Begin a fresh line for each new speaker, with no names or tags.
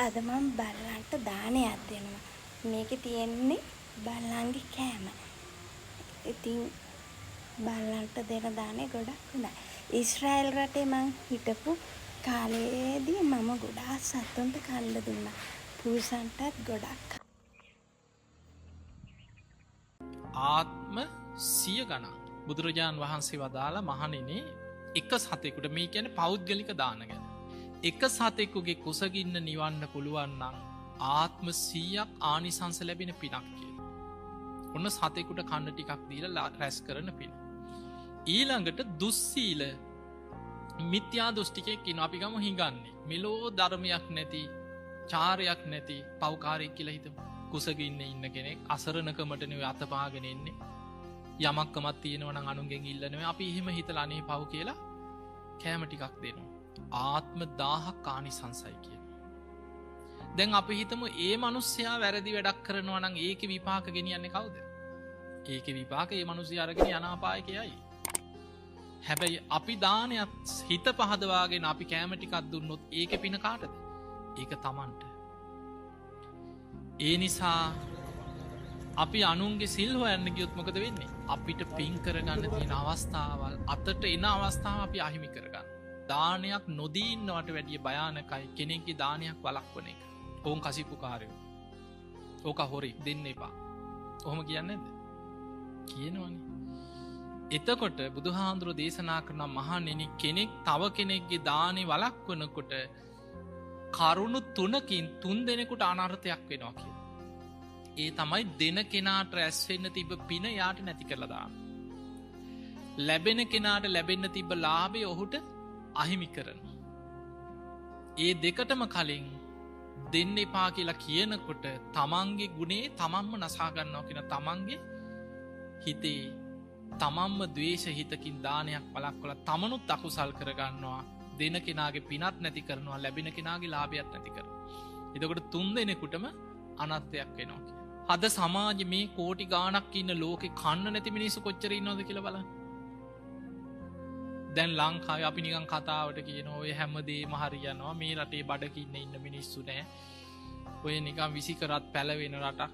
අද මම බල්ලන්ට දානයක් දෙනවා. මේකේ තියෙන්නේ බල්ලන්ගේ කෑම. ඉතින් බල්ලන්ට දෙන දානේ ගොඩක් හොඳයි. ඊශ්‍රායල් රටේ මං හිටපු කාලේදී මම ගොඩාක් සතුන්ට කන්න දුන්නා. පූසන්ටත් ගොඩක්.
ආත්ම 100 ගණන් බුදුරජාණන් වහන්සේ වදාලා මහණෙනි එක සතෙකුට මේ කියන්නේ පෞද්ගලික දාන ගැන. එක සතෙකුගේ කුසගින්න නිවන්න පුළුවන් නම් ආත්ම 100ක් ආනිසංස ලැබෙන පිනක් කියලා. ඔන්න සතෙකුට කන්න ටිකක් දීලා රැස් කරන පින. ඊළඟට දුස්සීල මිත්‍යා දෘෂ්ටිකයෙක් ඉන්නවා. අපි ගමු හිඟන්නේ. මෙලෝ ධර්මයක් නැති, චාරයක් නැති පව්කාරයෙක් කියලා හිතමු. කුසගින්න ඉන්න කෙනෙක් අසරණකමට නෙවෙයි අතපාගෙන ඉන්නේ. යමක්කමක් තියෙනවා නම් අනුන්ගෙන් ඉල්ලනවා. අපි එහෙම හිතලා අනේ පව් කියලා කෑම ටිකක් දෙනවා. ආත්ම 1000ක් ආනිසංසයි කියන. දැන් අපි හිතමු ඒ මිනිස්සයා වැරදි වැඩක් කරනවා නම් ඒකේ විපාක ගෙනියන්නේ කවුද? ඒකේ විපාක ඒ මිනිස්සයා අරගෙන අනාපායකයයි. හැබැයි අපි දානයක් හිත පහදවාගෙන අපි කෑම ටිකක් දුන්නොත් ඒකේ පින කාටද? ඒක Tamanට. ඒ නිසා අපි අනුන්ගේ සිල් හොයන්න ගියොත් මොකද වෙන්නේ? අපිට පින් කරගන්න තියෙන අවස්ථාවල් අතට එන අවස්ථාව අපි අහිමි කරගන්න. දානයක් නොදී ඉන්නවට වැඩිය භයානකයි කෙනෙක්ගේ දානයක් වළක්වන එක. ඕන් කසිප්පුකාරයෝ. ඕක හොරෙක් දෙන්න එපා. ඔහොම කියන්නේ නැද්ද? කියනවනේ. එතකොට බුදුහාඳුරෝ දේශනා කරන මහණෙනි කෙනෙක් තව කෙනෙක්ගේ දානේ වළක්වනකොට කරුණු 3කින් 3 දෙනෙකුට අනර්ථයක් වෙනවා කියලා. ඒ තමයි දෙන කෙනාට රැස් වෙන්න තිබ්බ පින යාට නැති කරලා දාන. ලැබෙන කෙනාට ලැබෙන්න තිබ්බ ලාභය ඔහුට අහිමි කරනවා. ඒ දෙකටම කලින් දෙන්න එපා කියලා කියනකොට තමන්ගේ ගුණේ තමන්ම නසා ගන්නවා කියන තමන්ගේ හිතේ තමන්ම ද්වේෂ හිතකින් දානයක් වළක්වලා තමනුත් අකුසල් කරගන්නවා. දෙන කෙනාගේ පිනත් නැති කරනවා, ලැබෙන කෙනාගේ ලාභයත් නැති කරනවා. එතකොට 3 දෙනෙකුටම අනර්ථයක් වෙනවා. අද සමාජෙ මේ කෝටි ගාණක් ඉන්න ලෝකේ කන්න නැති මිනිස්සු කොච්චර ඉන්නවද කියලා බලන්න. දැන් ලංකාවේ අපි නිකන් කතාවට කියනවා ඔය හැමදේම හරියනවා, මේ රටේ බඩගින්න ඉන්න මිනිස්සු නැහැ. ඔය නිකන් විසි කරත් පැලවෙන රටක්.